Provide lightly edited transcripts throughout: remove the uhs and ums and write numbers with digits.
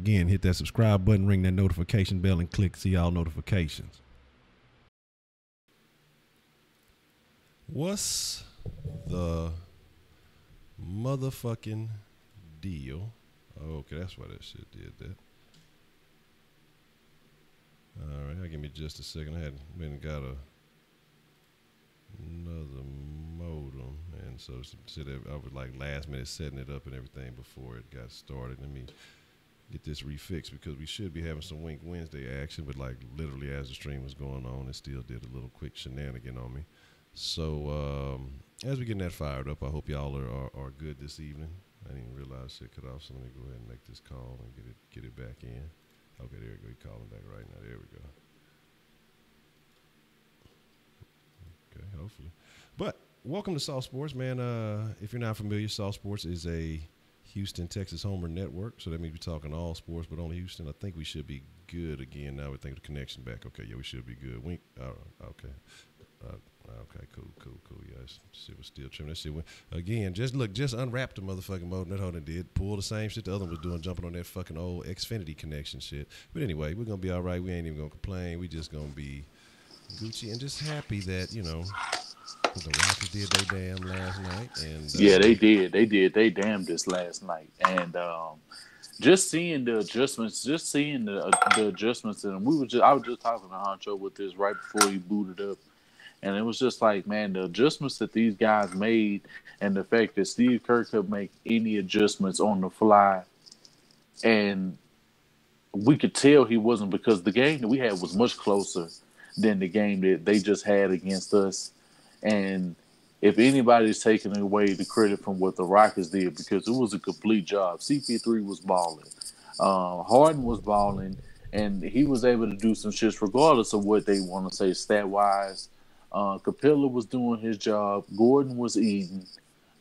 Again, hit that subscribe button, ring that notification bell, and click see all notifications. What's the motherfucking deal? Oh, okay, that's why that shit did that. All right, give me just a second. I hadn't been got another modem, and so I was like last minute setting it up and everything before it got started. Let me get this refixed because we should be having some Wink Wednesday action, but like literally as the stream was going on, it still did a little quick shenanigan on me. So as we getting that fired up, I hope y'all are good this evening. I didn't realize shit cut off, so let me go ahead and make this call and get it back in. Okay, there we go. You're calling back right now. There we go. Okay, hopefully. But welcome to Sauce Sports, man. If you're not familiar, Sauce Sports is a Houston, Texas homer network. So that means we're talking all sports, but only Houston. I think we should be good again. Now we think the connection back. Okay, yeah, we should be good. Okay. Okay, cool. Yeah, shit was still trimming. That shit went again. Just unwrapped the motherfucking modem. That Holden did. Pull the same shit the other one was doing, jumping on that fucking old Xfinity connection shit. But anyway, we're gonna be all right. We ain't even gonna complain. We just gonna be Gucci and just happy that the Rockets did they damn last night. And yeah, they did. They did. They damn this last night. And just seeing the adjustments, the adjustments, and I was just talking to Honcho with this right before he booted up. And it was just like, man, the adjustments that these guys made and the fact that Steve Kerr could make any adjustments on the fly. And we could tell he wasn't, because the game that we had was much closer than the game that they just had against us. And if anybody's taking away the credit from what the Rockets did, because it was a complete job. CP3 was balling. Harden was balling. And he was able to do some shit regardless of what they want to say stat-wise. Capella was doing his job. Gordon was eating.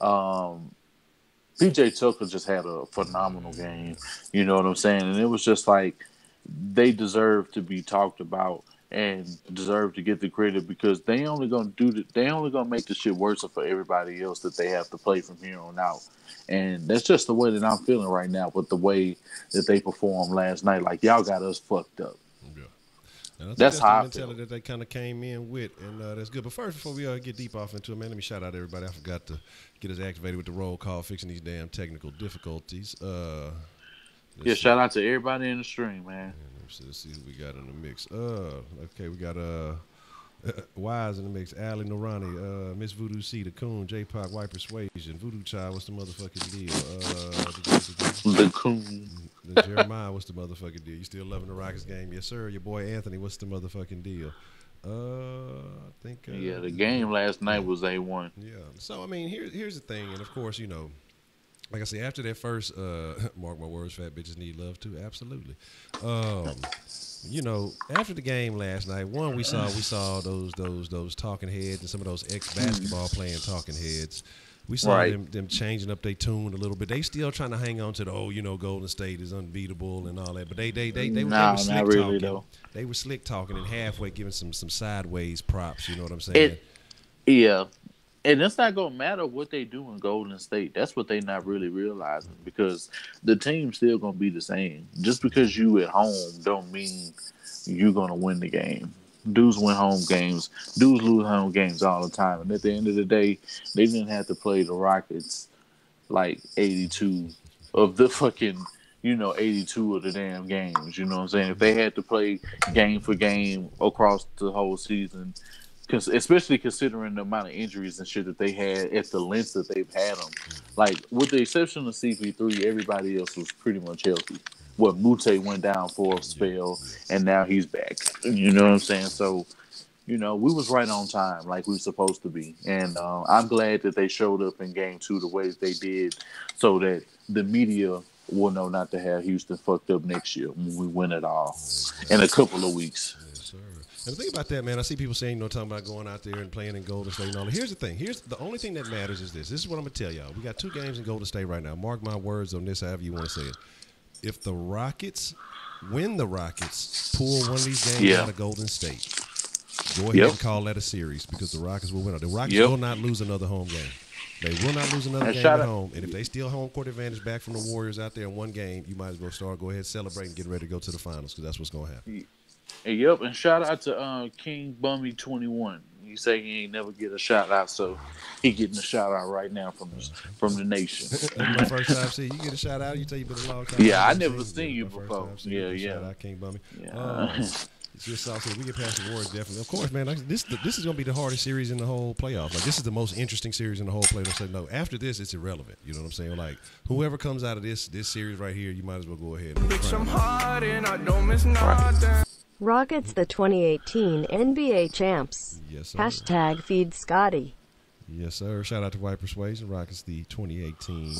PJ Tucker just had a phenomenal game. You know what I'm saying? And it was just like they deserve to be talked about and deserve to get the credit, because they only gonna make the shit worse for everybody else that they have to play from here on out. And that's just the way that I'm feeling right now with the way that they performed last night. Like, y'all got us fucked up. And I think that's the mentality that they kind of came in with, and that's good. But first, before we get deep off into it, man, let me shout out everybody. I forgot to get us activated with the roll call, fixing these damn technical difficulties. Shout out to everybody in the stream, man. Let's see who we got in the mix. Okay, we got Wise in the mix, Allie Norani, Miss Voodoo C, the Coon, J-Pac, White Persuasion, Voodoo Child, what's the motherfucking deal? The Coon. Jeremiah, what's the motherfucking deal? You still loving the Rockets game? Yes, sir. Your boy Anthony, what's the motherfucking deal? I think. The game last night was A1. Yeah. So, I mean, here's the thing. And, of course, like I say, after that first, mark my words, fat bitches need love too. Absolutely. After the game last night, we saw those talking heads and some of those ex-basketball playing talking heads. We saw them changing up their tune a little bit. They still trying to hang on to the Golden State is unbeatable and all that. But they were slick talking. Though. They were slick talking and halfway giving some sideways props. You know what I'm saying? Yeah. And it's not going to matter what they do in Golden State. That's what they not really realizing, because the team's still going to be the same. Just because you at home don't mean you're going to win the game. Dudes win home games. Dudes lose home games all the time. And at the end of the day, they didn't have to play the Rockets like 82 of the fucking, 82 of the damn games. You know what I'm saying? If they had to play game for game across the whole season, especially considering the amount of injuries and shit that they had at the lengths that they've had them. Like, with the exception of CP3, everybody else was pretty much healthy. Muthaf went down for a spell, and now he's back. You know what I'm saying? So, we was right on time like we were supposed to be. And I'm glad that they showed up in Game 2 the ways they did, so that the media will know not to have Houston fucked up next year when we win it all in a couple of weeks. And the thing about that, man, I see people saying, talking about going out there and playing in Golden State and all that. Here's the thing. Here's the only thing that matters is this. This is what I'm going to tell y'all. We got 2 games in Golden State right now. Mark my words on this, however you want to say it. If the Rockets pull one of these games out of Golden State, go ahead and call that a series, because the Rockets will win. The Rockets will not lose another home game. They will not lose another And game shout at out, home. And if they steal home court advantage back from the Warriors out there in one game, you might as well go ahead, celebrate, and get ready to go to the finals because that's what's going to happen. yep, and shout out to King Bummy 21. He say he ain't never get a shout out, so he getting a shout out right now from the nation. That's my first time seeing you. Get a shout out. You tell you been a long time. Yeah, I never seen you before. Yeah, yeah. Shout out King Bummy. Yeah. It's just saucy. We get past the Warriors, definitely. Of course, man. This is going to be the hardest series in the whole playoff. Like, this is the most interesting series in the whole playoff. So, no, after this, it's irrelevant. You know what I'm saying? Like, whoever comes out of this series right here, you might as well go ahead. Bitch, I'm hard and I don't miss nothing. Rockets the 2018 NBA champs. Yes, sir. Hashtag feed Scotty. Yes, sir. Shout out to White Persuasion. Rockets the 2018,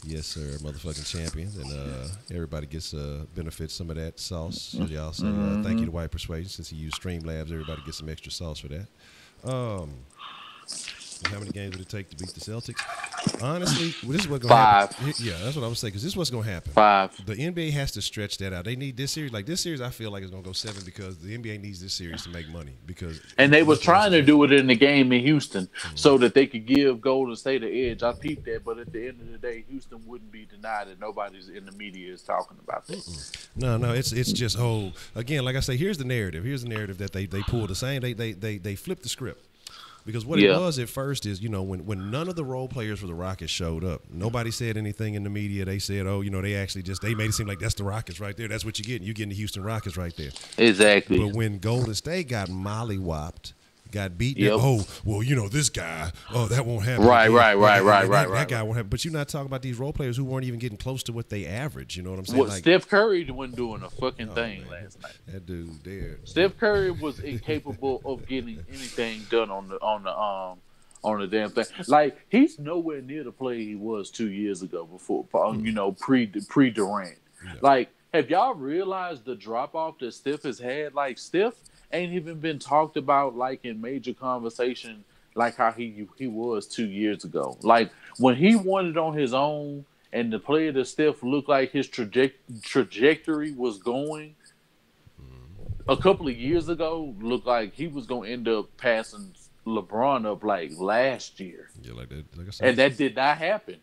yes, sir, motherfucking champions. And everybody gets benefits some of that sauce. So y'all say thank you to White Persuasion. Since he used Streamlabs, everybody gets some extra sauce for that. How many games would it take to beat the Celtics? Honestly, this is what's going to happen. Yeah, that's what I was saying, because this is what's going to happen. 5. The NBA has to stretch that out. They need this series. Like, this series, I feel like it's going to go 7 because the NBA needs this series to make money. And they was trying to do it in the game in Houston so that they could give Golden State an edge. I peeped that, but at the end of the day, Houston wouldn't be denied, and nobody's in the media is talking about that. No, it's just again, like I say, here's the narrative. Here's the narrative that they pulled the same. They flipped the script. Because what it was at first is, when none of the role players for the Rockets showed up, nobody said anything in the media. They said, they actually they made it seem like that's the Rockets right there. That's what you're getting. You're getting the Houston Rockets right there. Exactly. But when Golden State got mollywopped, got beaten. This guy. Oh, that won't happen. Right. That guy won't happen. But you're not talking about these role players who weren't even getting close to what they average. You know what I'm saying? Steph Curry wasn't doing a fucking thing last night. That dude there. Steph Curry was incapable of getting anything done on the damn thing. Like, he's nowhere near the player he was 2 years ago before. Pre Durant. Yeah. Like, have y'all realized the drop off that Steph has had? Like, Steph ain't even been talked about like in major conversation like how he was 2 years ago. Like, when he won it on his own and the player that Steph looked like his trajectory was going a couple of years ago, looked like he was going to end up passing LeBron up like last year. Yeah, like that. Like I said. And that did not happen.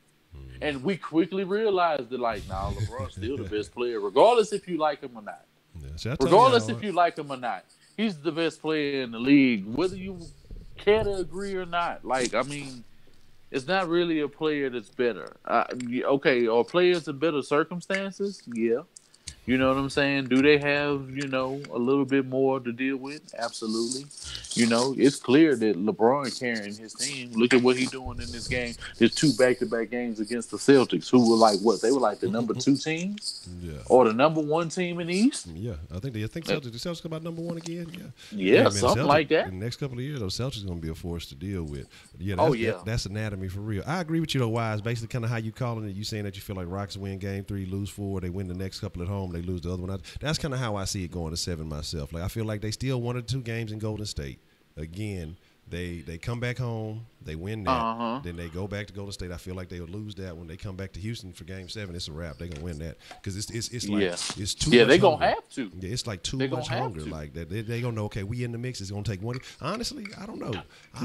And we quickly realized that, like, LeBron's still the best player, regardless if you like him or not. Yeah, regardless if you like him or not. He's the best player in the league, whether you care to agree or not. Like, I mean, it's not really a player that's better. Okay, are players in better circumstances? Yeah. You know what I'm saying? Do they have, a little bit more to deal with? Absolutely. It's clear that LeBron carrying his team. Look at what he's doing in this game. There's 2 back-to-back games against the Celtics, who were like, what? They were like the number 2 team? Yeah. Or the number 1 team in the East? Yeah. I think Celtics. The Celtics come out number 1 again? Yeah. Yeah, man, something like that. In the next couple of years, those Celtics are going to be a force to deal with. Yeah. That's anatomy for real. I agree with you, though, Wise. Basically, kind of how you calling it. You saying that you feel like Rockets win game 3, lose 4, they win the next couple at home, they lose the other one. That's kind of how I see it going to 7 myself. Like, I feel like they steal 1 or 2 games in Golden State. Again, they come back home, they win that, then they go back to Golden State. I feel like they would lose that when they come back to Houston for Game 7. It's a wrap. They're gonna win that because it's like it's too. Yeah, they're gonna have to. Yeah, it's like too much hunger. Like that, they gonna know. Okay, we in the mix. It's gonna take 1. Honestly, I don't know.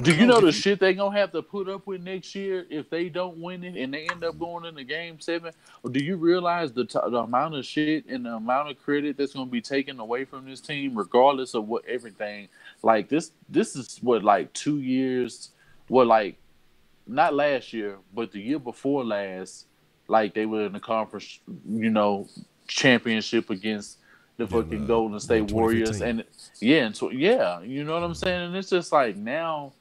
Do you know the shit they gonna have to put up with next year if they don't win it and they end up going into Game 7? Or do you realize the amount of shit and the amount of credit that's gonna be taken away from this team, regardless of what everything? Like, this is what, like 2 years, like not last year, but the year before last, like they were in the conference, championship against the fucking Golden State Warriors. And you know what I'm saying? And it's just like now,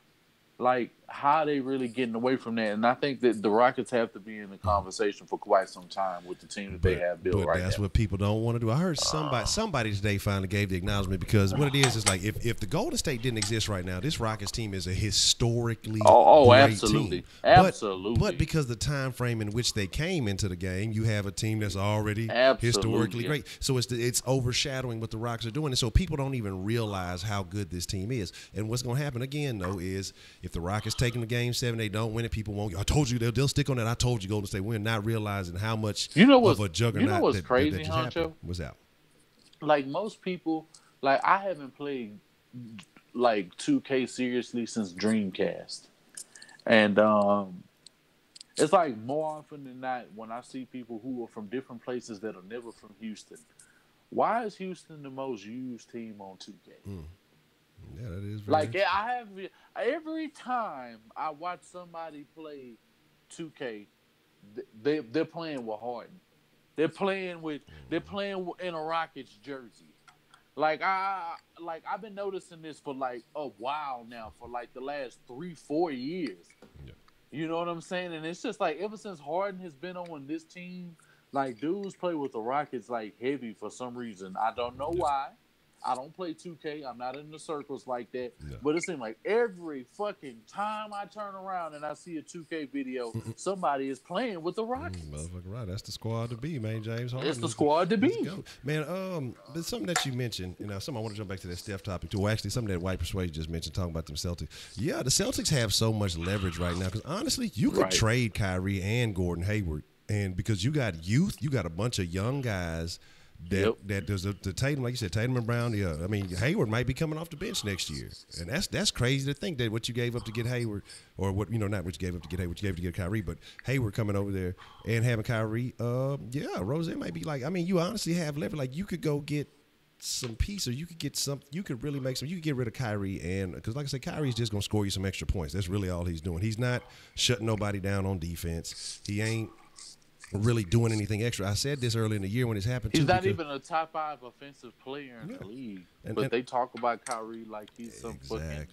like, how are they really getting away from that? And I think that the Rockets have to be in the conversation for quite some time with the team that they have built right now. But that's what people don't want to do. I heard somebody today finally gave the acknowledgement, because what it is like if the Golden State didn't exist right now, this Rockets team is a historically great absolutely. Team. Absolutely. But because the time frame in which they came into the game, you have a team that's already historically great. So it's overshadowing what the Rockets are doing. And so people don't even realize how good this team is. And what's going to happen again, though, is if the Rockets taking the Game 7, they don't win it, people won't. I told you they'll stick on that. I told you Golden State win, not realizing how much of a juggernaut. You know what's crazy, Honcho? What's out? Like, most people, like, I haven't played like 2K seriously since Dreamcast, and It's like more often than not when I see people who are from different places that are never from Houston. Why is Houston the most used team on 2K? Yeah, that is very Like interesting. I have every time I watch somebody play 2K, they're playing with Harden. They're playing in a Rockets jersey. I've been noticing this for like a while now, for like the last 3-4 years. Yeah. You know what I'm saying? And it's just like ever since Harden has been on this team, like dudes play with the Rockets like heavy for some reason. I don't know why. I don't play 2K. I'm not in the circles like that. No. But it seems like every fucking time I turn around and I see a 2K video, somebody is playing with the Rockets. Motherfucker, right? That's the squad to be, man. James Harden. It's the squad to be, man. But something that you mentioned, something I want to jump back to that Steph topic too. Well, actually, something that White Persuasion just mentioned, talking about them Celtics. Yeah, the Celtics have so much leverage right now because honestly, you could trade Kyrie and Gordon Hayward, and because you got youth, you got a bunch of young guys. That there's the Tatum, like you said, Tatum and Brown. Yeah, I mean Hayward might be coming off the bench next year, and that's crazy to think that what you gave up to get Hayward, or what not what you gave up to get Hayward, what you gave to get Kyrie, but Hayward coming over there and having Kyrie. Rose might be like, I mean, you honestly have leverage. Like you could go get some piece, or you could get some. You could really make some. You could get rid of Kyrie, and because like I said, Kyrie's just gonna score you some extra points. That's really all he's doing. He's not shutting nobody down on defense. He ain't really doing anything extra. I said this early in the year when this happened. He's not even a top 5 offensive player in the league. But they talk about Kyrie like he's some fucking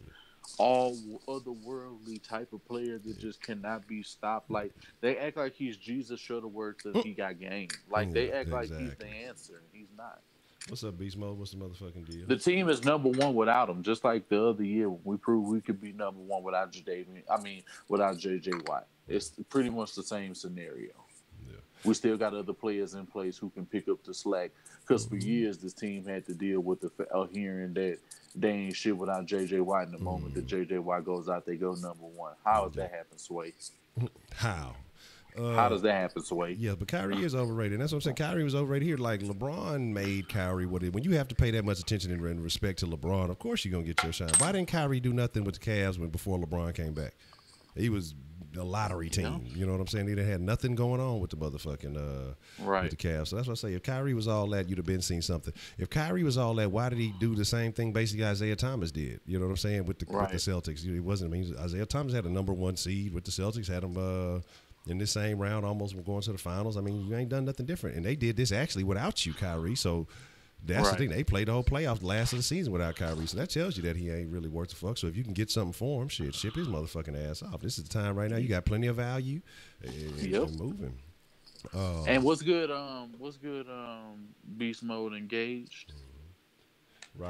all otherworldly type of player that just cannot be stopped. Like they act like he's Jesus Shuttleworth and he got game. Like they act like he's the answer and he's not. What's up, Beast Mode? What's the motherfucking deal? The team is number 1 without him, just like the other year when we proved we could be number 1 without without JJ Watt. It's pretty much the same scenario. Yeah. We still got other players in place who can pick up the slack. Because for years, this team had to deal with the hearing that they ain't shit without J.J. Watt. In the moment that J.J. Watt goes out, they go number 1. How does that happen, Sway? How does that happen, Sway? Yeah, but Kyrie is overrated. And that's what I'm saying. Kyrie was overrated here. Like, LeBron made Kyrie what it. When you have to pay that much attention and respect to LeBron, of course you're going to get your shine. Why didn't Kyrie do nothing with the Cavs before LeBron came back? He was a lottery team. Yeah. You know what I'm saying? They had nothing going on with the motherfucking with the Cavs. So that's what I say. If Kyrie was all that, you'd have been seeing something. If Kyrie was all that, why did he do the same thing basically Isaiah Thomas did? You know what I'm saying? With the Celtics. It wasn't. I mean, Isaiah Thomas had a number 1 seed with the Celtics, had him in this same round, almost going to the finals. I mean, you ain't done nothing different. And they did this actually without you, Kyrie. So that's the thing. They played the whole playoff last of the season without Kyrie. So that tells you that he ain't really worth the fuck. So if you can get something for him, shit, ship his motherfucking ass off. This is the time right now. You got plenty of value. And moving. And what's good? Beast Mode engaged.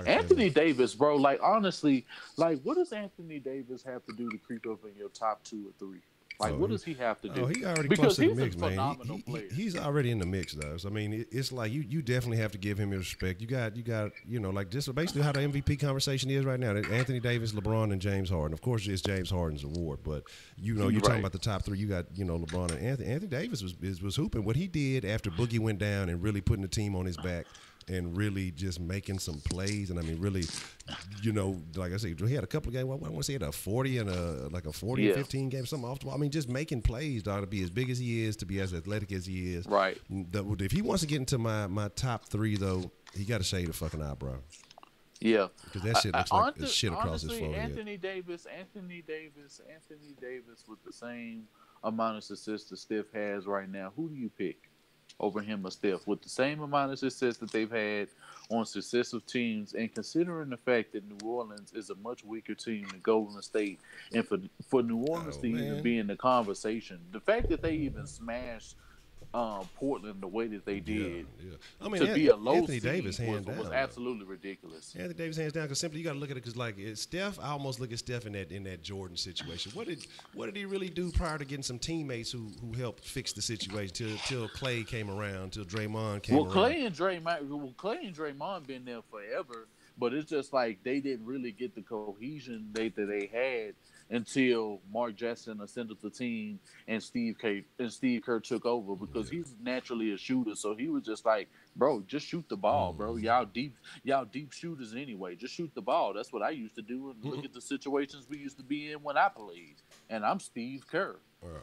Anthony Davis, bro. Like honestly, like what does Anthony Davis have to do to creep up in your top 2 or 3? Like, what does he have to do? Oh, he already because he's the mix, a man. phenomenal player. He's already in the mix, though. So, I mean, it's like you definitely have to give him his respect. You got, like just basically how the MVP conversation is right now. Anthony Davis, LeBron, and James Harden. Of course, it's James Harden's award, but you're talking about the top 3. You got, LeBron and Anthony. Anthony Davis was hooping. What he did after Boogie went down and really putting the team on his back. And really just making some plays, and I mean, really, like I said, he had a couple of games. I want to say he had a 40 and a 40 and 15 game, something off the wall. I mean, just making plays, dog, to be as big as he is, to be as athletic as he is. Right. If he wants to get into my top 3, though, he got to shave the fucking eyebrow. Yeah, because that shit looks like shit across his forehead. Anthony Davis with the same amount of success that Steph has right now. Who do you pick over him or Steph with the same amount of success that they've had on successive teams, and considering the fact that New Orleans is a much weaker team than Golden State, and for New Orleans to even be in the conversation, the fact that they even smashed Portland the way that they did, I mean, to be a low Anthony seed Davis was absolutely ridiculous. Anthony Davis hands down, because simply you got to look at it because like Steph, I almost look at Steph in that Jordan situation. What did he really do prior to getting some teammates who helped fix the situation till Clay came around, till Draymond came around? Clay and Draymond been there forever, but it's just like they didn't really get the cohesion that they had until Mark Jackson ascended the team and Steve Kerr took over because he's naturally a shooter. So he was just like, bro, just shoot the ball, bro. Y'all deep shooters anyway. Just shoot the ball. That's what I used to do. And look at the situations we used to be in when I played. And I'm Steve Kerr.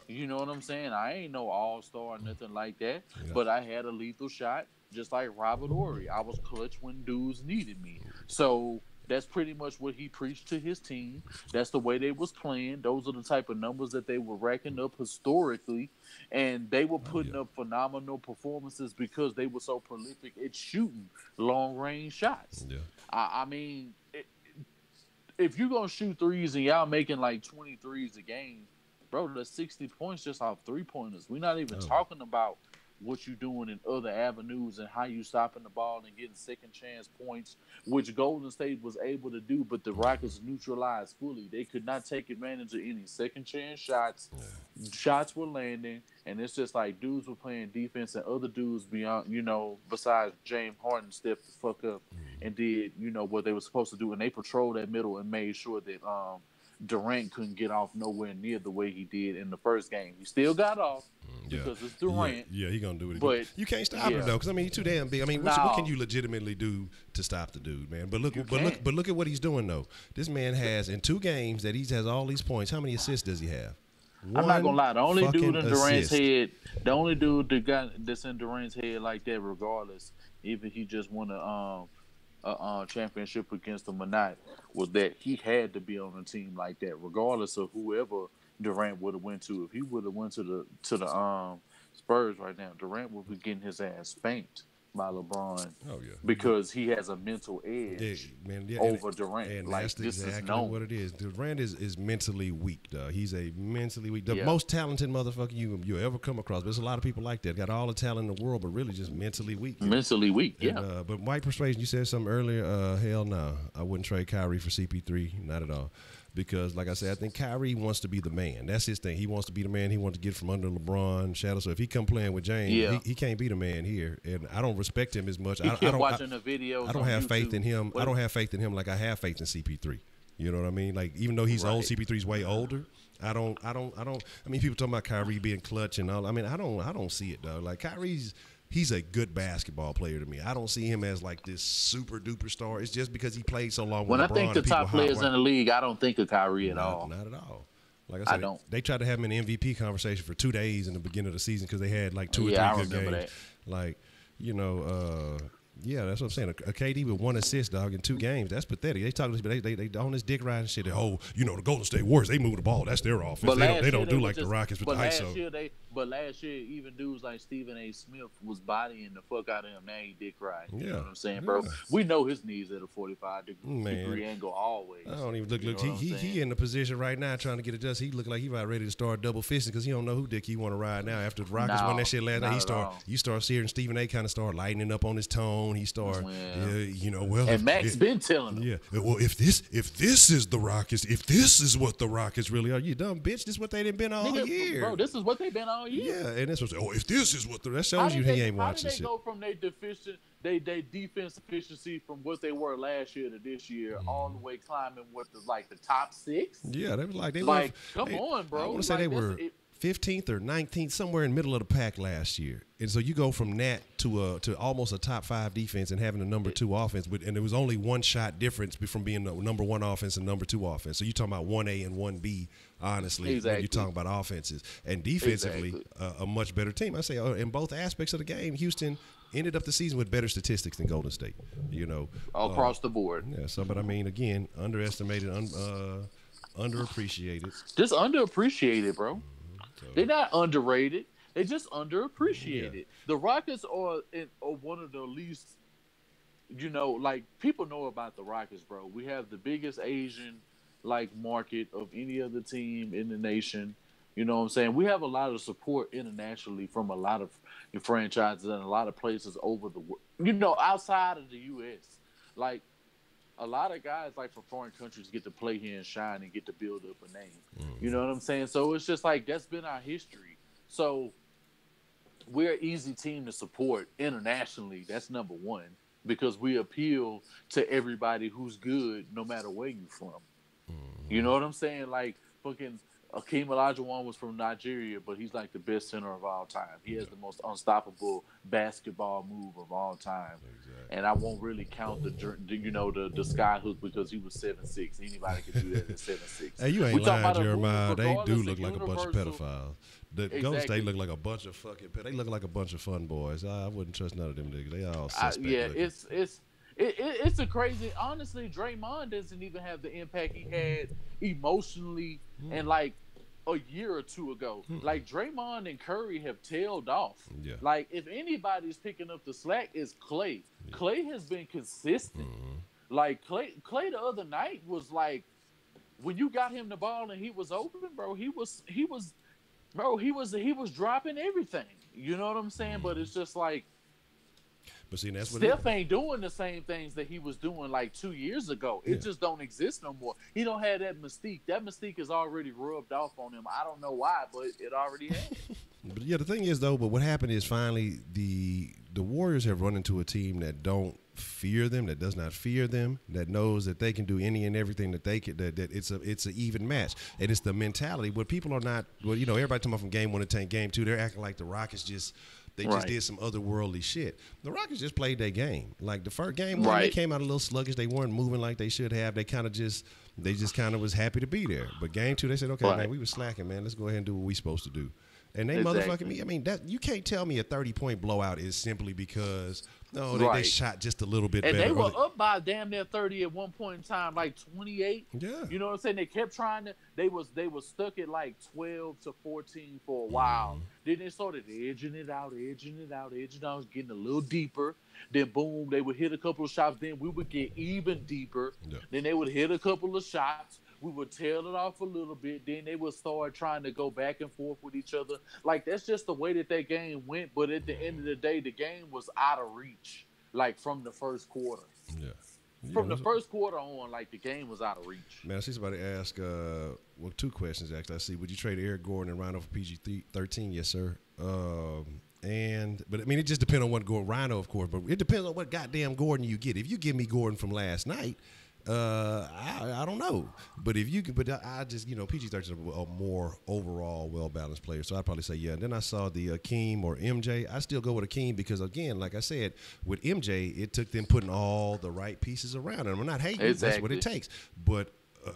You know what I'm saying? I ain't no all-star or nothing like that, but I had a lethal shot just like Robert Horry. I was clutch when dudes needed me. So that's pretty much what he preached to his team. That's the way they was playing. Those are the type of numbers that they were racking up historically, and they were putting up phenomenal performances because they were so prolific at shooting long-range shots. Yeah. I mean, if you're going to shoot threes and y'all making like 20 threes a game, bro, that's 60 points just off three-pointers. We're not even talking about what you're doing in other avenues and how you stopping the ball and getting second chance points, which Golden State was able to do, but the Rockets neutralized fully. They could not take advantage of any second chance shots. Shots were landing, and it's just like dudes were playing defense and other dudes beyond, besides James Harden stepped the fuck up and did, what they were supposed to do, and they patrolled that middle and made sure that Durant couldn't get off nowhere near the way he did in the first game. He still got off because it's Durant. Yeah, he gonna do it. But you can't stop him though, because I mean, he's too damn big. I mean, what can you legitimately do to stop the dude, man? But look at what he's doing though. This man has in 2 games that he has all these points. How many assists does he have? I'm not gonna lie. The only dude in Durant's assist. head, the only dude that's in Durant's head like that, regardless, even he just won a championship against him or not, was that he had to be on a team like that, regardless of whoever Durant would have went to. If he would have went to the Spurs right now, Durant would be getting his ass spanked by LeBron. Oh yeah, because he has a mental edge over Durant. And like that's this exactly is known. what it is. Durant is mentally weak, dog. He's a mentally weak, the most talented motherfucker you'll ever come across. There's a lot of people like that, got all the talent in the world, but really just mentally weak. Mentally weak, and, but White Persuasion, you said something earlier. Hell no, I wouldn't trade Kyrie for CP3, not at all. Because, like I said, I think Kyrie wants to be the man. That's his thing. He wants to be the man. He wants to get from under LeBron shadow. So if he come playing with James, he can't be the man here. And I don't respect him as much. I don't watching the videos. I don't have faith in him. I don't have faith in him like I have faith in CP3. You know what I mean? Like, even though he's old, CP3's way older. I mean, people talking about Kyrie being clutch and all. I mean, I don't see it though. Like he's a good basketball player to me. I don't see him as like this super duper star. It's just because he played so long with LeBron. When I think the top players in the league, I don't think of Kyrie at all. Not at all. Like I said, they tried to have him in the MVP conversation for 2 days in the beginning of the season because they had like 2 or 3 good games. That. Like, that's what I'm saying. A KD with 1 assist, dog, in 2 games. That's pathetic. They talk they on this dick riding shit. The Golden State Warriors, they move the ball. That's their offense. But they don't do like the Rockets with the ISO. But last year, even dudes like Stephen A. Smith was bodying the fuck out of him. Now he dick riding. You know what I'm saying, bro? We know his knees at a 45-degree angle always. I don't even look. He in the position right now trying to get adjusted. He look like he about ready to start double fisting because he don't know who dick he want to ride now. After the Rockets won that shit last night, you start seeing Stephen A. kind of start lightening up on his tone. He start, and Max been telling him. Yeah, well, if this is the Rockets, if this is what the Rockets really are, you dumb bitch. This is what they done been all year, bro. This is what they been all year. Yeah, and this was if this is what that shows you he ain't watching shit. How did they go from their defense efficiency from what they were last year to this year, all the way climbing with the top 6? Yeah, they was come on, bro. I want to say they were 15th or 19th, somewhere in the middle of the pack last year. And so you go from that to almost a top 5 defense and having a number 2 offense, and there was only 1 shot difference from being the number 1 offense and number 2 offense. So you're talking about 1A and 1B, honestly, when you're talking about offenses. And defensively, a much better team. I say in both aspects of the game, Houston ended up the season with better statistics than Golden State, across the board. Yeah, so, but I mean, again, underestimated, underappreciated. Just underappreciated, bro. They're not underrated. They just underappreciated. Yeah. The Rockets are one of the least, people know about the Rockets, bro. We have the biggest Asian market of any other team in the nation. You know what I'm saying? We have a lot of support internationally from a lot of franchises and a lot of places over the world. Outside of the U.S. A lot of guys from foreign countries get to play here and shine and get to build up a name. Mm-hmm. You know what I'm saying? So it's just that's been our history. So we're an easy team to support internationally. That's number 1 because we appeal to everybody who's good no matter where you're from. Mm-hmm. You know what I'm saying? fucking Akeem Olajuwon was from Nigeria, but he's like the best center of all time. He has the most unstoppable basketball move of all time. Exactly. And I won't really count the sky hook because he was 7'6". Anybody can do that at 7'6". Hey, you ain't lying, Jeremiah. They do look like a bunch of pedophiles. The Golden State look like a bunch of fucking. They look like a bunch of fun boys. I wouldn't trust none of them niggas. They all suspect. It's a crazy. Honestly, Draymond doesn't even have the impact he had emotionally and like a year or two ago. Like Draymond and Curry have tailed off. Yeah. Like if anybody's picking up the slack, it's Clay. Yeah. Clay has been consistent. Like Clay the other night was like when you got him the ball and he was open, bro. He was dropping everything. You know what I'm saying? But it's just like. But see, that's what Steph ain't doing the same things that he was doing like 2 years ago. It just don't exist no more. He don't have that mystique. That mystique is already rubbed off on him. I don't know why, but it already has. But yeah, the thing is though, but what happened is finally the Warriors have run into a team that don't fear them, that does not fear them, that knows that they can do any and everything that they can. That it's an even match, and it's the mentality. What people are not. Well, everybody talking about from game 1 to game 2, they're acting like the Rockets just did some otherworldly shit. The Rockets just played their game. Like the first game, they came out a little sluggish. They weren't moving like they should have. They just kind of was happy to be there. But game 2, they said, okay, man, we were slacking, man. Let's go ahead and do what we supposed to do. And they motherfucking me. I mean, that you can't tell me a 30-point blowout is simply because they shot just a little bit better. And they were up by damn near 30 at one point in time, like 28. Yeah. You know what I'm saying? They kept trying to. They was stuck at like 12 to 14 for a while. Then they started edging it out, getting a little deeper. Then boom, they would hit a couple of shots. Then we would get even deeper. Yeah. Then they would hit a couple of shots. We would tail it off a little bit. Then they would start trying to go back and forth with each other. Like, that's just the way that game went. But at the end of the day, the game was out of reach, like, from the first quarter. Yeah. From the first quarter on, like, the game was out of reach. Man, I see somebody ask, 2 questions, actually. I see, would you trade Eric Gordon and Rhino for PG-13? Yes, sir. But, I mean, it just depends on what Gordon, Rhino, of course, but it depends on what goddamn Gordon you get. If you give me Gordon from last night, I don't know, but if you can, I just PG-13 is a more overall well-balanced player, so I'd probably say yeah. And then I saw the Akeem or MJ. I still go with Akeem because again, like I said, with MJ, it took them putting all the right pieces around him. I'm not hating; that's what it takes. But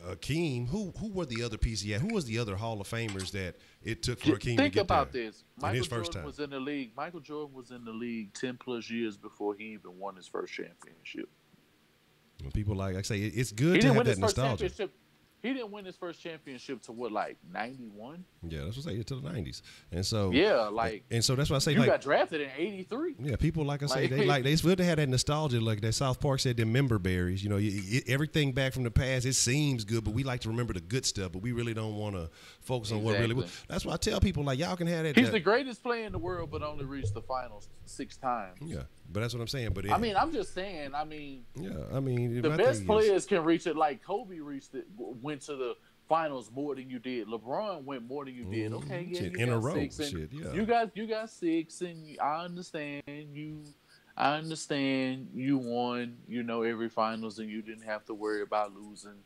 Akeem, who were the other pieces? Yeah, who was the other Hall of Famers that it took for Akeem to get there? Think about this: Michael Jordan was in the league. Michael Jordan was in the league 10+ years before he even won his first championship. When people like I say, it's good to have that nostalgia. He didn't win his first championship to what, like 91? Yeah, that's what I say, to the 90s. And so that's why I say you got drafted in 83. Yeah, people like I say it's good to have that nostalgia, like that South Park said, them member berries. Everything back from the past, it seems good, but we like to remember the good stuff, but we really don't want to focus on what really was. That's why I tell people, like, y'all can have that. He's the greatest player in the world, but only reached the finals 6 times. Yeah, but that's what I'm saying. But I'm just saying. The best players can reach it. Like Kobe went to the finals more than you did. LeBron went more than you did. Okay, yeah, you in a row. You got 6, and I understand you. I understand you won, every finals, and you didn't have to worry about losing,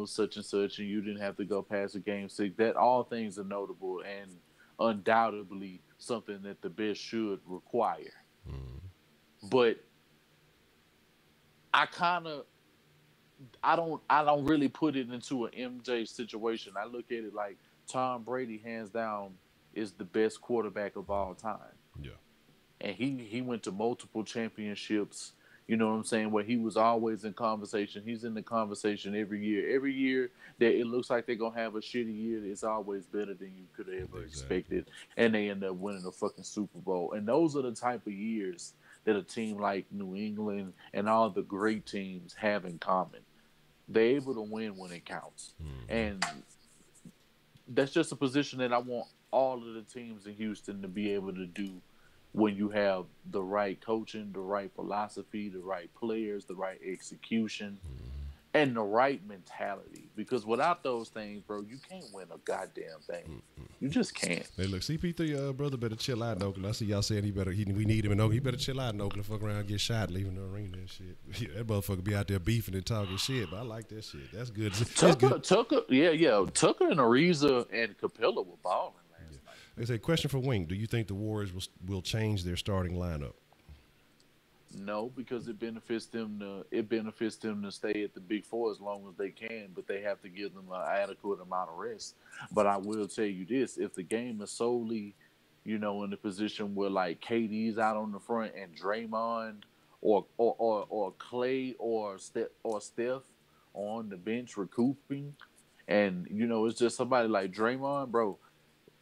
such and such, and you didn't have to go past a game 6. That all things are notable and undoubtedly something that the best should require. But I don't really put it into an MJ situation. I look at it like Tom Brady, hands down, is the best quarterback of all time. Yeah. And he went to multiple championships, you know what I'm saying, where he was always in conversation. He's in the conversation every year. Every year that it looks like they're going to have a shitty year, it's always better than you could have ever expected. And they end up winning a fucking Super Bowl. And those are the type of years that a team like New England and all the great teams have in common. They're able to win when it counts. And that's just a position that I want all of the teams in Houston to be able to do when you have the right coaching, the right philosophy, the right players, the right execution. and the right mentality. Because without those things, bro, you can't win a goddamn thing. You just can't. Hey, look, CP3 brother better chill out in Oakland. I see y'all saying we need him in Oakland. He better chill out in Oakland, fuck around, get shot, leaving the arena and shit. Yeah, that motherfucker be out there beefing and talking shit, but I like that shit. That's good. Tucker, yeah. Tucker and Ariza and Capella were balling last night. They say, question for Wing: do you think the Warriors will change their starting lineup? No, because it benefits them to stay at the Big Four as long as they can, but they have to give them an adequate amount of rest. But I will tell you this: if the game is solely, in the position where like KD's out on the front and Draymond or Clay or Steph on the bench recouping, and it's just somebody like Draymond, bro.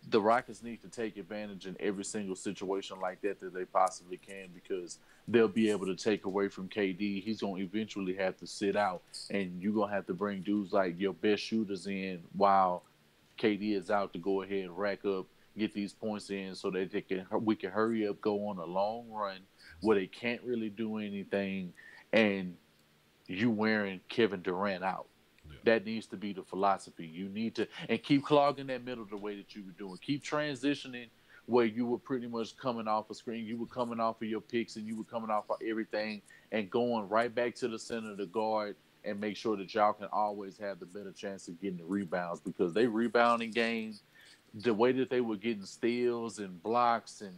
The Rockets need to take advantage in every single situation like that they possibly can, because they'll be able to take away from KD. He's going to eventually have to sit out, and you're going to have to bring dudes like your best shooters in while KD is out to go ahead and rack up, get these points in so that we can hurry up, go on a long run where they can't really do anything, and you wearing Kevin Durant out. That needs to be the philosophy. You need to, and keep clogging that middle the way that you were doing. Keep transitioning where you were pretty much coming off a screen. You were coming off of your picks and you were coming off of everything and going right back to the center of the guard, and make sure that y'all can always have the better chance of getting the rebounds, because they rebounding game, the way that they were getting steals and blocks and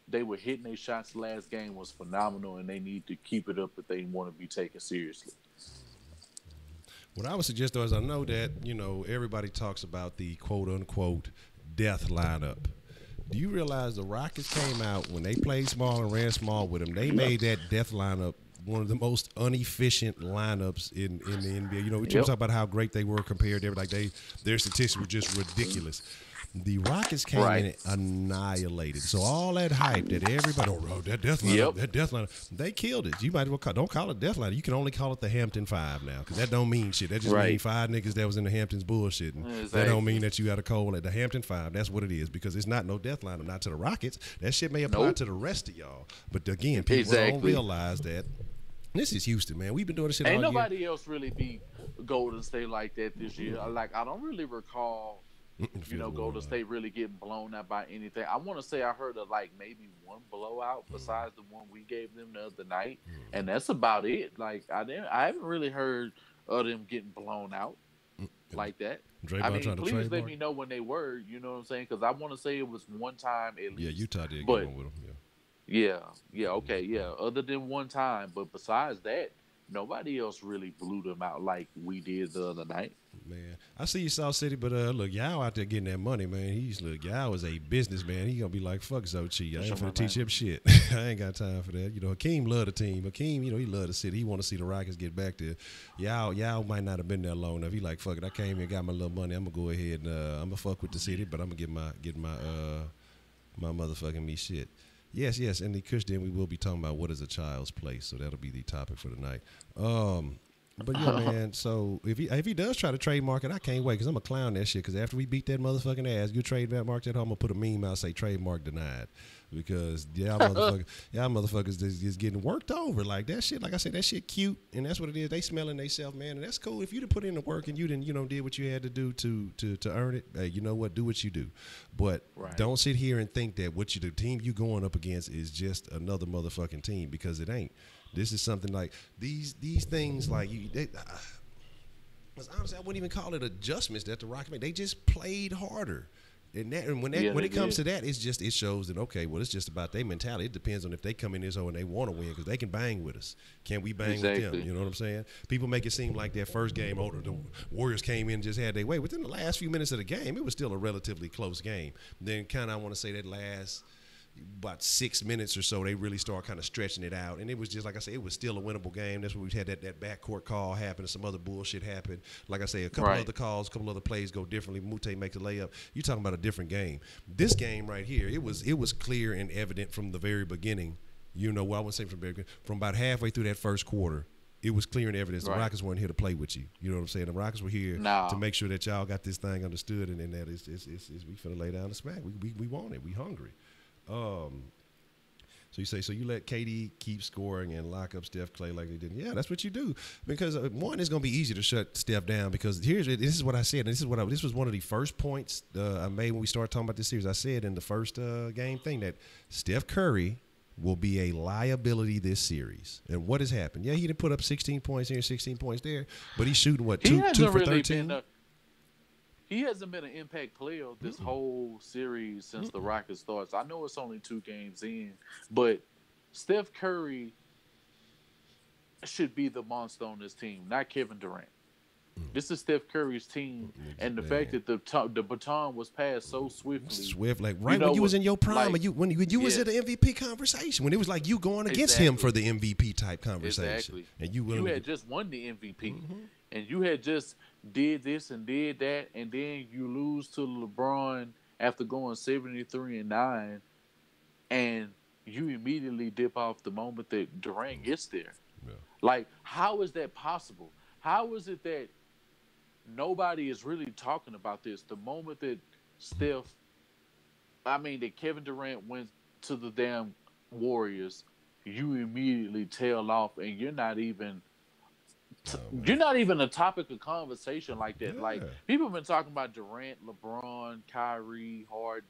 they were hitting their shots last game was phenomenal, and they need to keep it up if they want to be taken seriously. What I would suggest, though, is I know that, everybody talks about the quote-unquote death lineup. Do you realize the Rockets came out when they played small and ran small with them? They made that death lineup one of the most inefficient lineups in the NBA. We talk about how great they were compared to everybody. Their statistics were just ridiculous. The Rockets came in and annihilated. So all that hype that everybody, that death lineup, they killed it. You might as well don't call it death lineup. You can only call it the Hampton Five now, because that don't mean shit. That just means 5 niggas that was in the Hamptons bullshitting. Exactly. That don't mean that you got a cold at the Hampton Five. That's what it is, because it's not no death lineup. Not to the Rockets. That shit may apply to the rest of y'all. But again, people don't realize that. This is Houston, man. We've been doing this shit all year. Ain't nobody else really beat Golden State like that this year. Like, I don't really recall Golden State really getting blown out by anything. I want to say I heard of like maybe one blowout besides the one we gave them the other night, and that's about it. Like, I haven't really heard of them getting blown out like that. Draymond please let me know when they were. You know what I'm saying? Because I want to say it was one time at least. Yeah, Utah did get one with them. Yeah. Other than one time, but besides that, nobody else really blew them out like we did the other night. Man, I see you, South City, but look, y'all out there getting that money, man. Y'all is a businessman. He gonna be like, fuck Zochi. I ain't finna teach him shit. I ain't got time for that. Hakeem love the team. Hakeem, he love the city. He want to see the Rockets get back there. Y'all might not have been there long enough. He like, fuck it. I came here, got my little money. I'm gonna go ahead and I'm gonna fuck with the city, but I'm gonna get my motherfucking me shit. Yes, and the Kush, then we will be talking about what is a child's place, so that'll be the topic for tonight. But yeah, man. So if he does try to trademark it, I can't wait, because I'm gonna clown that shit. Because after we beat that motherfucking ass, you trademark that, I'm gonna put a meme out say trademark denied, because y'all motherfuckers is getting worked over like that shit. Like I said, that shit cute, and that's what it is. They smelling themselves, man, and that's cool. If you put in the work and you didn't did what you had to do to earn it, hey, you know what? Do what you do, but don't sit here and think that the team you going up against is just another motherfucking team, because it ain't. This is something like these things like honestly, I wouldn't even call it adjustments that the Rockets made. They just played harder. And when it comes to that, it shows that, okay, well, it's just about their mentality. It depends on if they come in this hole and they want to win, because they can bang with us. Can we bang with them? You know what I'm saying? People make it seem like that first game, the Warriors came in and just had their way. Within the last few minutes of the game, it was still a relatively close game. Then kind of, I want to say that last about 6 minutes or so, they really start kind of stretching it out. And it was just, like I said, it was still a winnable game. That's when we had that backcourt call happen and some other bullshit happen. Like I say, a couple other calls, a couple other plays go differently. Muthaf makes a layup. You're talking about a different game. This game right here, it was clear and evident from the very beginning. I wouldn't say from the very beginning. From about halfway through that first quarter, it was clear and evident the Rockets weren't here to play with you. You know what I'm saying? The Rockets were here to make sure that y'all got this thing understood, and that is we finna lay down the smack. We want it. We hungry. So you say, so you let KD keep scoring and lock up Steph Clay like they did. Yeah, that's what you do. Because one, it's going to be easy to shut Steph down because this is what I said. And this was one of the first points I made when we started talking about this series. I said in the first game thing that Steph Curry will be a liability this series. And what has happened? Yeah, he didn't put up 16 points here, 16 points there, but he's shooting, what, two for 13? He hasn't been an impact player this whole series since the Rockets starts. I know it's only 2 games in, but Steph Curry should be the monster on this team, not Kevin Durant. This is Steph Curry's team, and the fact that the baton was passed so swiftly. Like when you was in your prime, like, when you was at the MVP conversation, when it was like you going against him for the MVP type conversation. Exactly. And you had just won the MVP, and you had just did this and did that, and then you lose to LeBron after going 73-9, and you immediately dip off the moment that Durant gets there. Yeah. Like, how is that possible? How is it that nobody is really talking about this? The moment that that Kevin Durant went to the damn Warriors, you immediately tail off, and you're not even a topic of conversation like that. Yeah. Like, people have been talking about Durant, LeBron, Kyrie, Harden,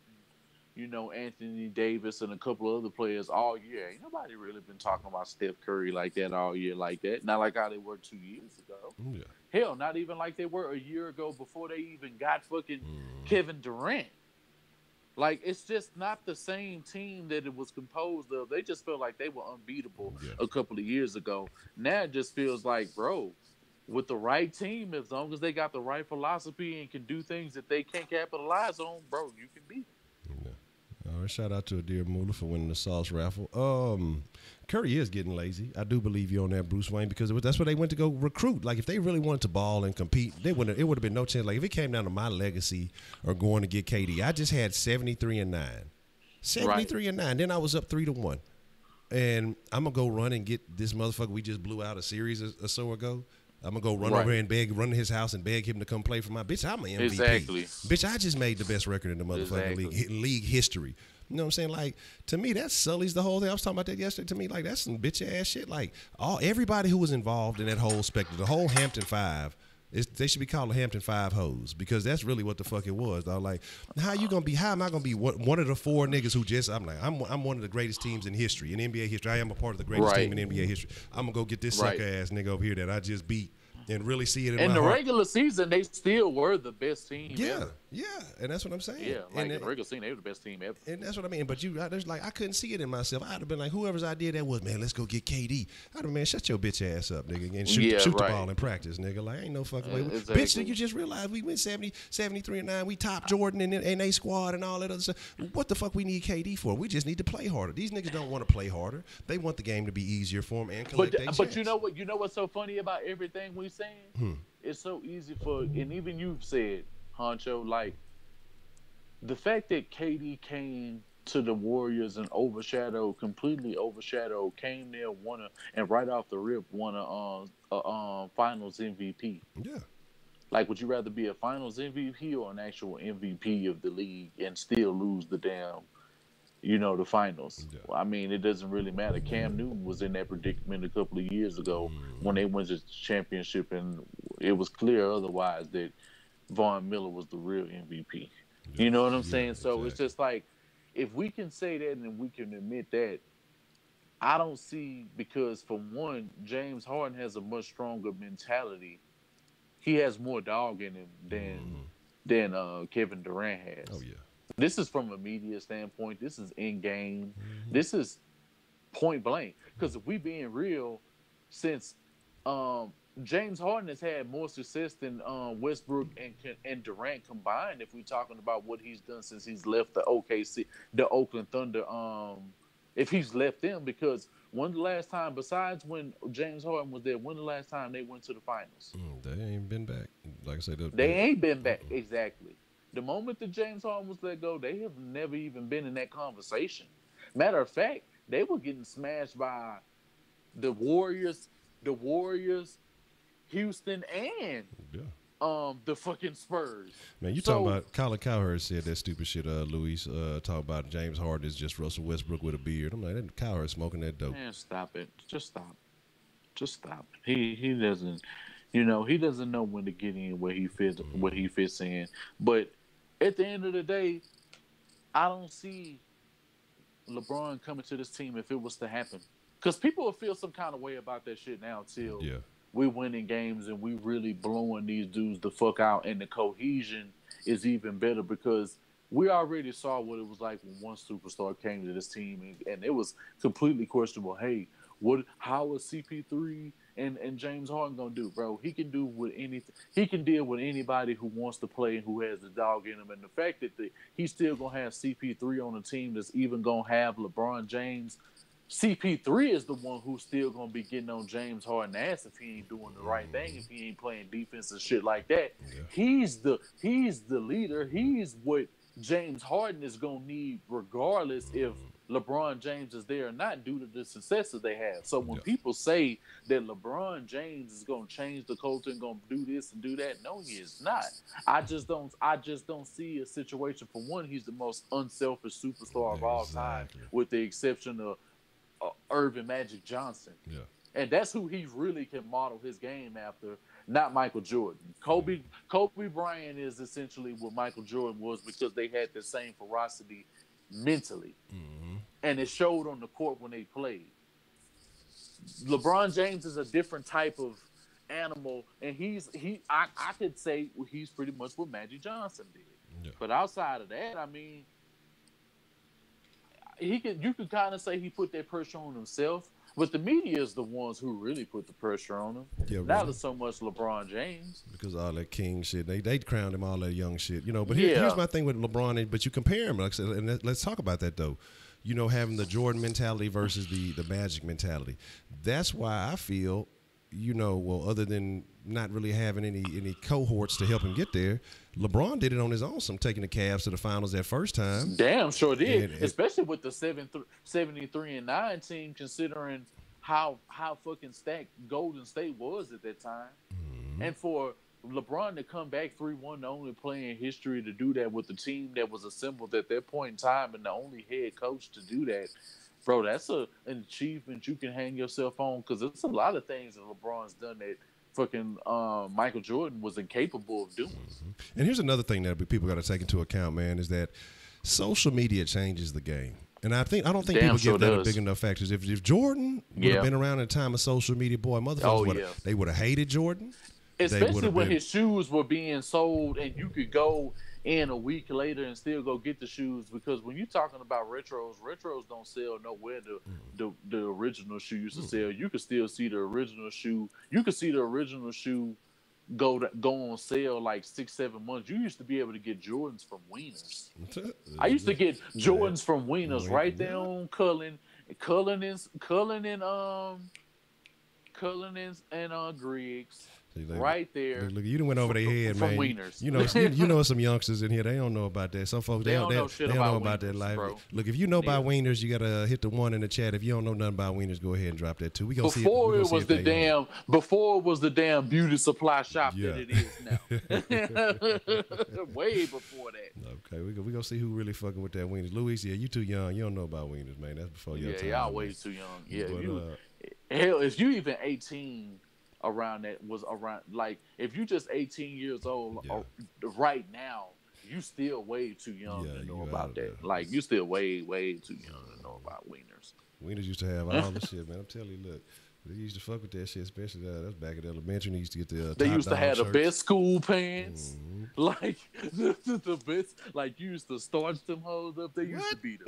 Anthony Davis, and a couple of other players all year. Ain't nobody really been talking about Steph Curry like that all year like that. Not like how they were 2 years ago. Yeah. Hell, not even like they were a year ago before they even got fucking Kevin Durant. Like, it's just not the same team that it was composed of. They just felt like they were unbeatable a couple of years ago. Now it just feels like, bro, with the right team, as long as they got the right philosophy and can do things that they can't capitalize on, bro, you can beat them. Yeah. All right, shout out to Adir Moolah for winning the sauce raffle. Curry is getting lazy. I do believe you on that, Bruce Wayne, because that's where they went to go recruit. Like, if they really wanted to ball and compete, it would have been no chance. Like, if it came down to my legacy or going to get KD, I just had 73-9. 73-9. Then I was up 3-1. And I'm going to go run and get this motherfucker we just blew out a series or so ago. I'm going to go run over here and run to his house and beg him to come play for my bitch. I'm an MVP. Exactly. Bitch, I just made the best record in the motherfucking league history. You know what I'm saying? Like, to me, that sullies the whole thing. I was talking about that yesterday. To me, like, that's some bitch ass shit. Like, everybody who was involved in that whole spectrum, the whole Hampton Five, they should be called the Hampton Five hoes, because that's really what the fuck it was, dog. Like, how am I gonna be one of the 4 niggas who just, I'm one of the greatest teams in history, in NBA history. I am a part of the greatest team in NBA history. I'm gonna go get this sucker ass nigga over here that I just beat and really see it in my heart. In the regular season, they still were the best team ever. Yeah, and that's what I'm saying. Yeah, like, in the regular season, they were the best team ever. And that's what I mean. But I couldn't see it in myself. I'd have been like, whoever's idea that was, man, let's go get KD. I'd have been, man, shut your bitch ass up, nigga, and shoot the ball in practice, nigga. Like, ain't no fucking way. Exactly. Bitch, you just realized we went 73-9. We topped Jordan and A squad and all that other stuff. What the fuck we need KD for? We just need to play harder. These niggas don't want to play harder. They want the game to be easier for them and collect their checks. But you know what? You know what's so funny about everything we saying? It's so easy and even you've said, Honcho, like, the fact that KD came to the Warriors and completely overshadowed, came there, and right off the rip won a Finals MVP. Yeah. Like, would you rather be a Finals MVP or an actual MVP of the league and still lose the damn, the Finals? Yeah. I mean, it doesn't really matter. Cam Newton was in that predicament a couple of years ago when they went to the championship, and it was clear otherwise that Von Miller was the real MVP. Yeah. You know what I'm saying? So exactly. It's just like, if we can say that and we can admit that, I don't see, because for one, James Harden has a much stronger mentality. He has more dog in him than Kevin Durant has. Oh, yeah. This is from a media standpoint. This is in-game. This is point blank. Because if we being real, since James Harden has had more success than Westbrook and Durant combined, if we're talking about what he's done since he's left the Oakland Thunder, if he's left them, because when the last time, besides when James Harden was there, when the last time they went to the finals? They ain't been back. Like I said, they ain't been back. Exactly. The moment that James Harden was let go, they have never even been in that conversation. Matter of fact, they were getting smashed by the Warriors, Houston, and the fucking Spurs. Man, you talking So about Colin Cowherd said that stupid shit, Luis, talking about James Harden is just Russell Westbrook with a beard. I'm like, that Cowherd smoking that dope. man, stop it. Just stop. Just stop. He doesn't, he doesn't know when to get in where he fits in. But at the end of the day, I don't see LeBron coming to this team if it was to happen. Because people will feel some kind of way about that shit now till Yeah. we winning games and we really blowing these dudes the fuck out, and the cohesion is even better because we already saw what it was like when one superstar came to this team, and it was completely questionable. Hey, how is CP3 and James Harden gonna do, bro? He can do with anything. He can deal with anybody who wants to play and who has the dog in him. And the fact that he's still gonna have CP3 on a team that's even gonna have LeBron James. CP3 is the one who's still gonna be getting on James Harden ass if he ain't doing the right thing, if he ain't playing defense and shit like that. Yeah. He's the leader. He's what James Harden is gonna need regardless if LeBron James is there or not due to the success that they have. So when people say that LeBron James is gonna change the culture and gonna do this and do that, no, he is not. I just don't see a situation. For one, he's the most unselfish superstar of all time, with the exception of Irvin Magic Johnson. Yeah. And that's who he really can model his game after, not Michael Jordan. Kobe Bryant is essentially what Michael Jordan was because they had the same ferocity mentally. Mm-hmm. And it showed on the court when they played. LeBron James is a different type of animal, and I could say he's pretty much what Magic Johnson did. Yeah. But outside of that, I mean, you could kind of say he put that pressure on himself, but the media is the ones who really put the pressure on him. Yeah, Not so much LeBron James. Because all that king shit, they crowned him all that young shit, But here's my thing with LeBron, but you compare him, like I said, and let's talk about that though. Having the Jordan mentality versus the Magic mentality. That's why I feel, other than not really having any cohorts to help him get there, LeBron did it on his own. Some taking the Cavs to the finals that first time. Damn sure did, especially with the 73-9 team, considering how fucking stacked Golden State was at that time. Mm-hmm. And for LeBron to come back 3-1, the only player in history to do that with the team that was assembled at that point in time, and the only head coach to do that, bro, that's an achievement you can hang yourself on, because it's a lot of things that LeBron's done that fucking Michael Jordan was incapable of doing. Mm-hmm. And here's another thing that people got to take into account, man, is that social media changes the game. And I don't think people give that a big enough factors. If Jordan would have been around in the time of social media, boy, motherfuckers they would have hated Jordan. Especially when his shoes were being sold and you could go in a week later and still go get the shoes, because when you're talking about retros don't sell nowhere. The original shoe used to sell. You could still see the original shoe. You could see the original shoe go on sale like 6-7 months. You used to be able to get Jordans from Wieners. I used to get Jordans from Wieners right there on Cullen and Griggs. Right there. Look, you done went over their head, man. Wieners. You know some youngsters in here. They don't know about that. Some folks they don't know about that life. Bro. Look, if you know about wieners, you gotta hit the 1 in the chat. If you don't know nothing about wieners, go ahead and drop that 2. We gonna before it was the damn beauty supply shop that it is now. Way before that. Okay, we gonna see who really fucking with that wieners. Luis, you too young. You don't know about wieners, man. That's before your time. Yeah, y'all way too young. Yeah, hell, if you even 18. Around that was around, like, if you just 18 years old right now, you still way too young to know about that. Like, you still way too young to know about wieners. Wieners used to have all the shit, man. I'm telling you, look, they used to fuck with that shit, especially that's back in elementary. They used to get the they used to have shirts. The best school pants, like the best. Like, you used to starch them hoes up. They used to be the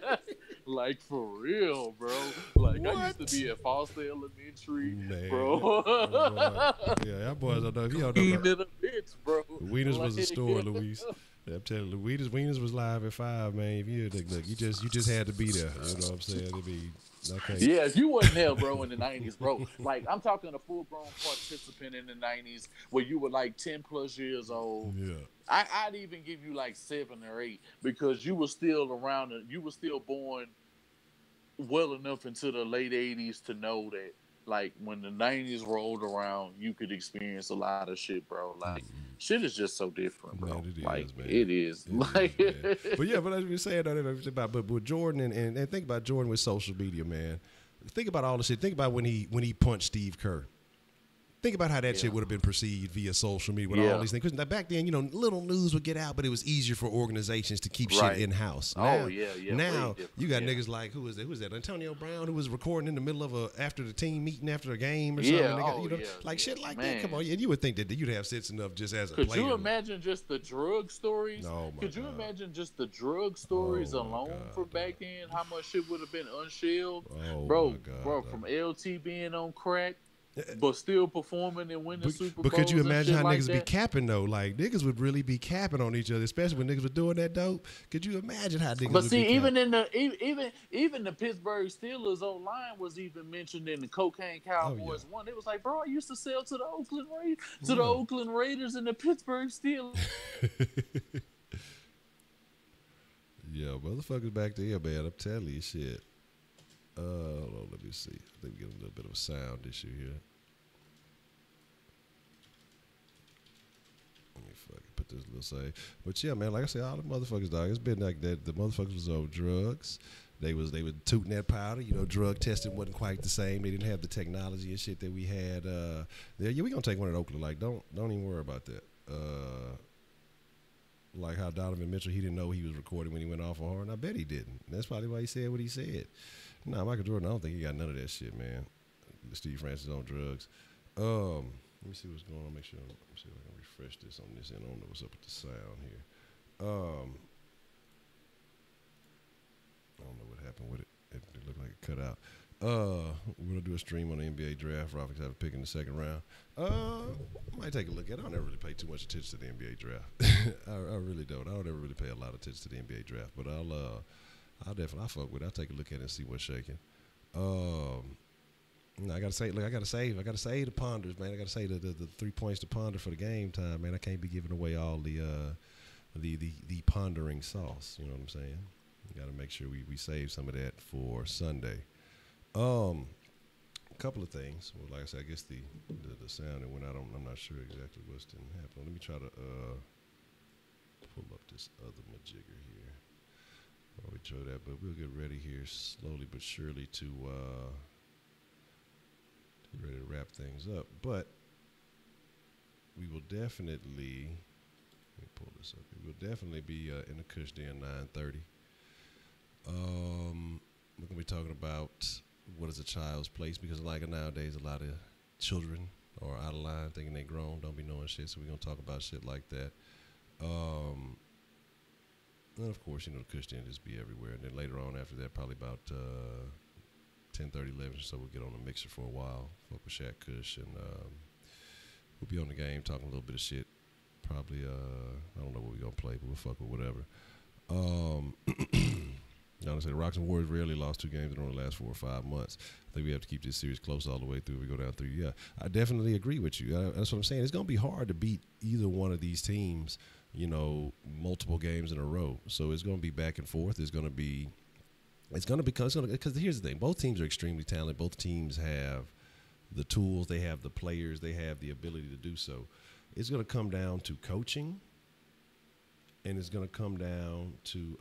best. Like, for real, bro. Like, I used to be at Foster Elementary, bro. Yeah, that boys don't know if you don't know. A bitch, bro. Wieners was a store, Luis. I'm telling you, Wieners was live at 5, man. If you look, you just had to be there. You know what I'm saying? It'd be okay. Yeah, if you wasn't there, bro, in the 90s, bro. Like, I'm talking a full-grown participant in the 90s where you were like 10 plus years old. Yeah. I'd even give you like 7 or 8 because you were still around. You were still born well enough into the late 80s to know that like when the '90s rolled around, you could experience a lot of shit, bro. Like shit is just so different, bro. Man, it Like is, man. it is. It like, is, man. But yeah, but as we saying about but with Jordan and think about Jordan with social media, man. Think about all the shit. Think about when he punched Steve Kerr. Think about how that shit would have been perceived via social media with all these things. Because back then, little news would get out, but it was easier for organizations to keep shit in house. Now, Now you got niggas like who was that? Antonio Brown, who was recording in the middle of after the team meeting after a game or something. Shit like that. Come on, and you would think that you'd have sense enough just as a player. Could you imagine just the drug stories? Could you imagine just the drug stories alone for back then? How much shit would have been unshelved, bro? From LT being on crack. But still performing and winning Super Bowls. But could you imagine how like niggas be capping though? Like niggas would really be capping on each other, especially when niggas were doing that dope. Could you imagine how niggas? But see, even in the even the Pittsburgh Steelers O-line was even mentioned in the Cocaine Cowboys one. It was like, bro, I used to sell to the Oakland Raiders and the Pittsburgh Steelers. Yeah, motherfuckers back there, man. I'm telling you, shit. Hold on, let me see. I think we get a little bit of a sound issue here. Let me fucking put this little save. But yeah, man, like I said, all the motherfuckers, dog. It's been like that. The motherfuckers was on drugs. They were tooting that powder. Drug testing wasn't quite the same. They didn't have the technology and shit that we had there. Yeah, we gonna take one at Oakland. Like, don't even worry about that. Like how Donovan Mitchell, he didn't know he was recording when he went off on horn. I bet he didn't. That's probably why he said what he said. Nah, Michael Jordan, I don't think he got none of that shit, man. Steve Francis on drugs. Let me see what's going on. Make sure. Let me see if I can refresh this on this end. I don't know what's up with the sound here. I don't know what happened with it. It looked like it cut out. We're gonna do a stream on the NBA draft. Rockets have a pick in the second round. Might take a look at it. I don't ever really pay too much attention to the NBA draft. I really don't. I don't ever really pay a lot of attention to the NBA draft. But I'll definitely fuck with it. I'll take a look at it and see what's shaking. I gotta say, look, I gotta save the ponders, man. I gotta say the 3 points to ponder for the game time, man. I can't be giving away all the pondering sauce. You know what I'm saying? We gotta make sure we save some of that for Sunday. A couple of things. Well, like I said, I guess the sound that went out. I'm not sure exactly what's didn't happen. Let me try to pull up this other majigger here. While we show that, but we'll get ready here slowly but surely to ready to wrap things up. But we will definitely let me pull this up. We will definitely be in the Kush Day at 9:30. We're gonna be talking about what is a child's place, because like nowadays a lot of children are out of line thinking they grown, don't be knowing shit. So we're gonna talk about shit like that. And of course, the Kush Day just be everywhere. And then later on after that, probably about 10:30, 11, so we'll get on the mixer for a while. Fuck with Shaq Kush, and we'll be on the game talking a little bit of shit. Probably, I don't know what we're going to play, but we'll fuck with whatever. Honestly, the Rocks and Warriors rarely lost 2 games in the last 4 or 5 months. I think we have to keep this series close all the way through. We go down 3. Yeah, I definitely agree with you. That's what I'm saying. It's going to be hard to beat either one of these teams, multiple games in a row. So it's going to be back and forth. Because here's the thing. Both teams are extremely talented. Both teams have the tools. They have the players. They have the ability to do so. It's going to come down to coaching, and it's going to come down to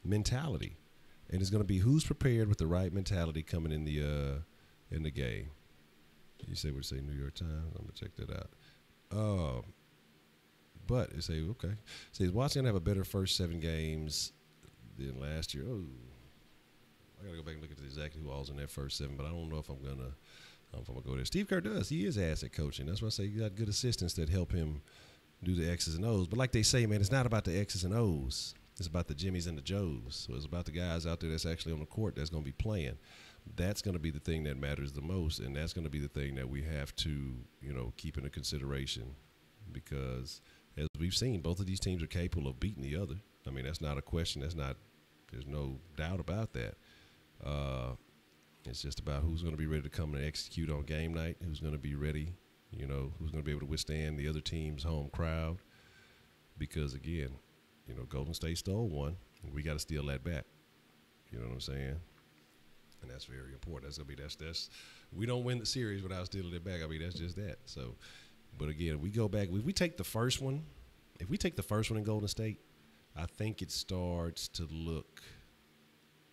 mentality, and it's going to be who's prepared with the right mentality coming in the game. You say what you say, New York Times. I'm gonna check that out. But it say okay. It says Washington have a better first 7 games than last year. Oh, I gotta go back and look at exactly who all's in that first 7, but I don't know if I'm gonna go there. Steve Kerr does. He is ass at coaching. That's why I say you got good assistants that help him do the X's and O's. But like they say, man, it's not about the X's and O's. It's about the Jimmies and the Joes. So it's about the guys out there that's actually on the court that's going to be playing. That's going to be the thing that matters the most, and that's going to be the thing that we have to, keep into consideration, because as we've seen, both of these teams are capable of beating the other. I mean, that's not a question. There's no doubt about that. It's just about who's going to be ready to come and execute on game night, who's going to be ready, who's going to be able to withstand the other team's home crowd, because, again, Golden State stole one. We got to steal that back. You know what I'm saying? And that's very important. That's we don't win the series without stealing it back. I mean, that's just that. So, but again, we go back. If we take the first one in Golden State, I think it starts to look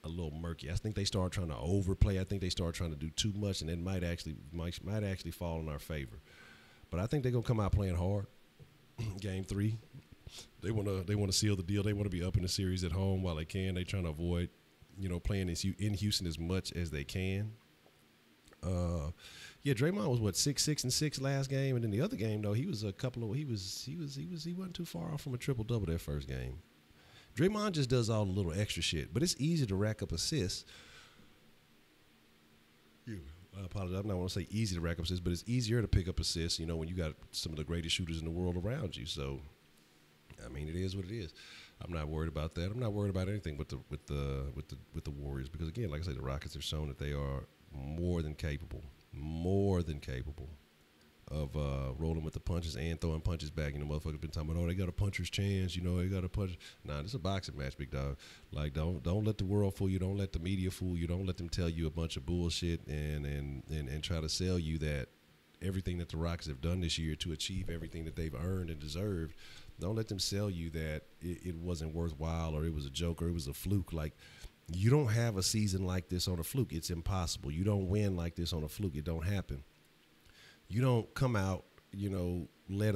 a little murky. I think they start trying to overplay. I think they start trying to do too much, and it might actually fall in our favor. But I think they're gonna come out playing hard. Game 3, they wanna seal the deal. They want to be up in the series at home while they can. They're trying to avoid, playing in Houston as much as they can. Draymond was what 6 last game, and then the other game though he wasn't too far off from a triple double that first game. Draymond just does all the little extra shit, but it's easy to rack up assists. I apologize. I'm not want to say easy to rack up assists, but it's easier to pick up assists. When you got some of the greatest shooters in the world around you. So, I mean, it is what it is. I'm not worried about that. I'm not worried about anything with the Warriors because again, like I said, the Rockets have shown that they are more than capable of rolling with the punches and throwing punches back. Motherfuckers been talking about, they got a puncher's chance. They got a punch. Nah, this is a boxing match, big dog. Like, don't let the world fool you. Don't let the media fool you. Don't let them tell you a bunch of bullshit and try to sell you that everything that the Rockets have done this year to achieve everything that they've earned and deserved. Don't let them sell you that it wasn't worthwhile or it was a joke or it was a fluke. Like, you don't have a season like this on a fluke. It's impossible. You don't win like this on a fluke. It don't happen. You don't come out, let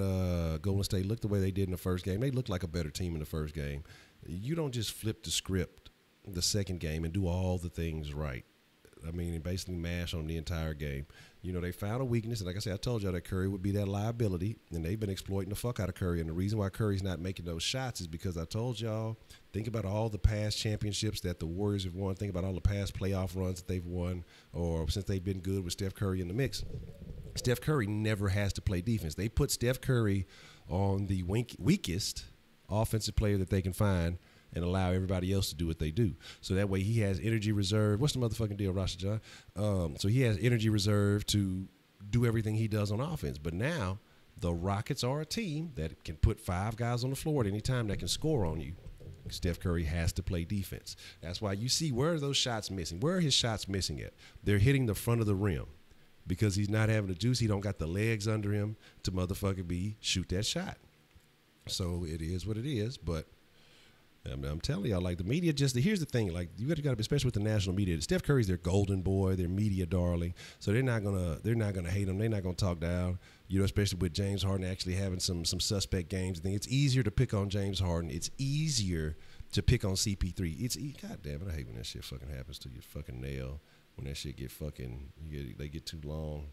Golden State look the way they did in the first game. They looked like a better team in the first game. You don't just flip the script the second game and do all the things right. I mean, and basically mash on the entire game. They found a weakness, and like I said, I told y'all that Curry would be that liability, and they've been exploiting the fuck out of Curry. And the reason why Curry's not making those shots is because I told y'all, think about all the past championships that the Warriors have won. Think about all the past playoff runs that they've won, or since they've been good with Steph Curry in the mix. Steph Curry never has to play defense. They put Steph Curry on the weakest offensive player that they can find and allow everybody else to do what they do. So that way he has energy reserve. What's the motherfucking deal, Rasha John? So he has energy reserve to do everything he does on offense. But now the Rockets are a team that can put 5 guys on the floor at any time that can score on you. Steph Curry has to play defense. That's why you see where are those shots missing? Where are his shots missing at? They're hitting the front of the rim because he's not having the juice. He don't got the legs under him to motherfucking shoot that shot. So it is what it is, but I'm telling y'all, like the media here's the thing, like you got to be, especially with the national media. Steph Curry's their golden boy, their media darling. So they're not gonna hate him. They're not gonna talk down, especially with James Harden actually having some suspect games. I think it's easier to pick on James Harden. It's easier to pick on CP3. God damn it, I hate when that shit fucking happens to your fucking nail. When that shit they get too long,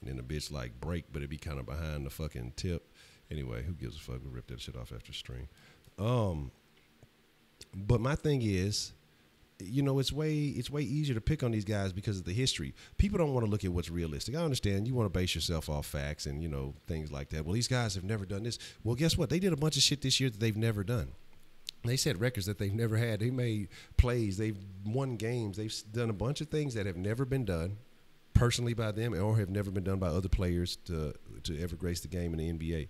and then the bitch like break, but it be kind of behind the fucking tip. Anyway, who gives a fuck? We rip that shit off after stream. But my thing is, it's way easier to pick on these guys because of the history. People don't want to look at what's realistic. I understand you want to base yourself off facts and, things like that. Well, these guys have never done this. Well, guess what? They did a bunch of shit this year that they've never done. They set records that they've never had. They made plays. They've won games. They've done a bunch of things that have never been done personally by them or have never been done by other players to ever grace the game in the NBA.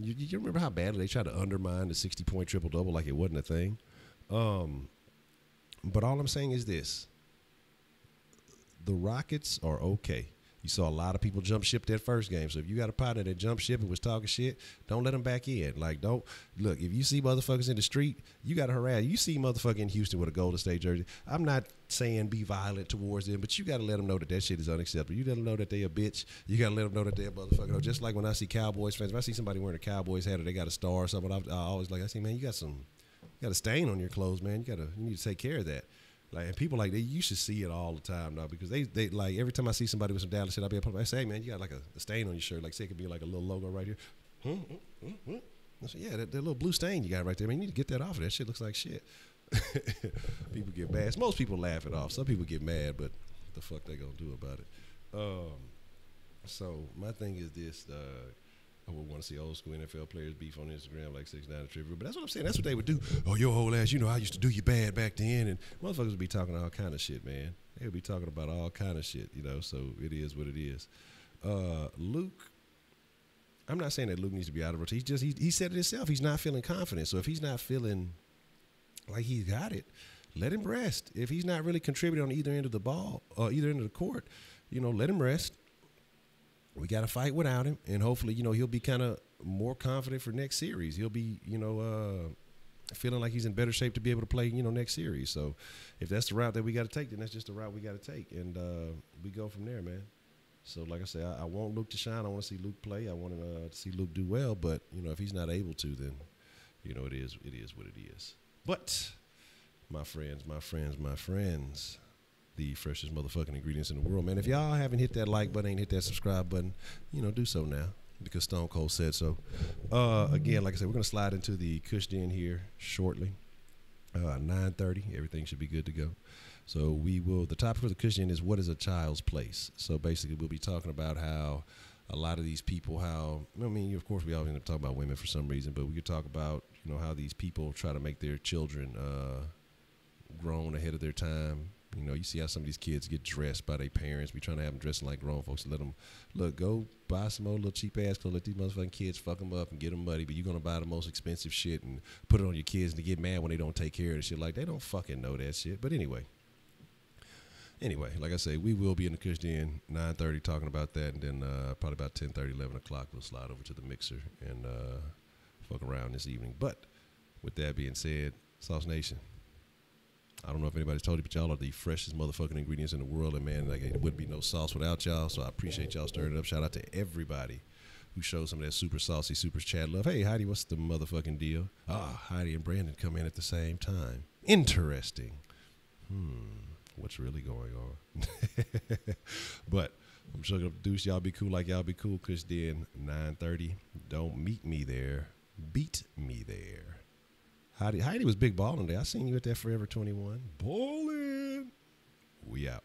You remember how badly they tried to undermine the 60-point triple-double like it wasn't a thing? But all I'm saying is this. The Rockets are okay. You saw a lot of people jump ship that first game. So if you got a partner that jumped ship and was talking shit, don't let them back in. Like, don't look. If you see motherfuckers in the street, you got to harass. You see motherfucker in Houston with a Golden State jersey. I'm not saying be violent towards them, but you got to let them know that shit is unacceptable. You got to know that they a bitch. You got to let them know that they a motherfucker. Just like when I see Cowboys fans, if I see somebody wearing a Cowboys hat or they got a star or something, I always I say, man, you got a stain on your clothes, man. You need to take care of that. Like, and people like you should see it all the time now because they like every time I see somebody with some Dallas shit, I'll be up. I say, hey, man, you got like a stain on your shirt. Like, say it could be like a little logo right here. I say, yeah, that little blue stain you got right there. Man, you need to get that off. That shit looks like shit. People get mad. Most people laugh it off. Some people get mad, but what the fuck they gonna do about it? So my thing is this. I would want to see old school NFL players beef on Instagram like 6ix9ine Trivia. But that's what I'm saying. That's what they would do. Oh, your whole ass, I used to do you bad back then. And motherfuckers would be talking all kind of shit, man. They would be talking about all kind of shit, so it is what it is. Luke, I'm not saying that Luke needs to be out of rotation. He said it himself. He's not feeling confident. So if he's not feeling like he's got it, let him rest. If he's not really contributing on either end of the ball or either end of the court, let him rest. We got to fight without him, and hopefully, he'll be kind of more confident for next series. He'll be, feeling like he's in better shape to be able to play, next series. So if that's the route that we got to take, then that's just the route we got to take, and we go from there, man. So like I say, I want Luke to shine. I want to see Luke play. I want to see Luke do well, but if he's not able to, then it is what it is. But my friends, the freshest motherfucking ingredients in the world, man. If y'all haven't hit that like button, ain't hit that subscribe button, do so now because Stone Cold said so. Again, like I said, we're gonna slide into the Kush Den here shortly. 9:30, everything should be good to go. So the topic for the Kush Den is what is a child's place. So basically, we'll be talking about how a lot of these people, of course, we always end up talking about women for some reason, but we could talk about how these people try to make their children grown ahead of their time. You see how some of these kids get dressed by their parents. We trying to have them dressing like grown folks. Let them, go buy some old little cheap-ass clothes. Let these motherfucking kids fuck them up and get them muddy. But you're going to buy the most expensive shit and put it on your kids and get mad when they don't take care of the shit. Like, they don't fucking know that shit. But anyway, like I say, we will be in the Kush Den 9:30 talking about that. And then probably about 10:30, 11 o'clock, we'll slide over to the mixer and fuck around this evening. But with that being said, Sauce Nation, I don't know if anybody's told you, but y'all are the freshest motherfucking ingredients in the world. And, man, like, it wouldn't be no sauce without y'all. So I appreciate y'all stirring it up. Shout out to everybody who showed some of that super saucy, super chat love. Hey, Heidi, what's the motherfucking deal? Heidi and Brandon come in at the same time. Interesting. What's really going on? But I'm sure gonna deuce. Y'all be cool like y'all be cool. Kush Den 9:30. Don't meet me there. Beat me there. Heidi was big balling there. I seen you at that Forever 21. Ballin'. We out.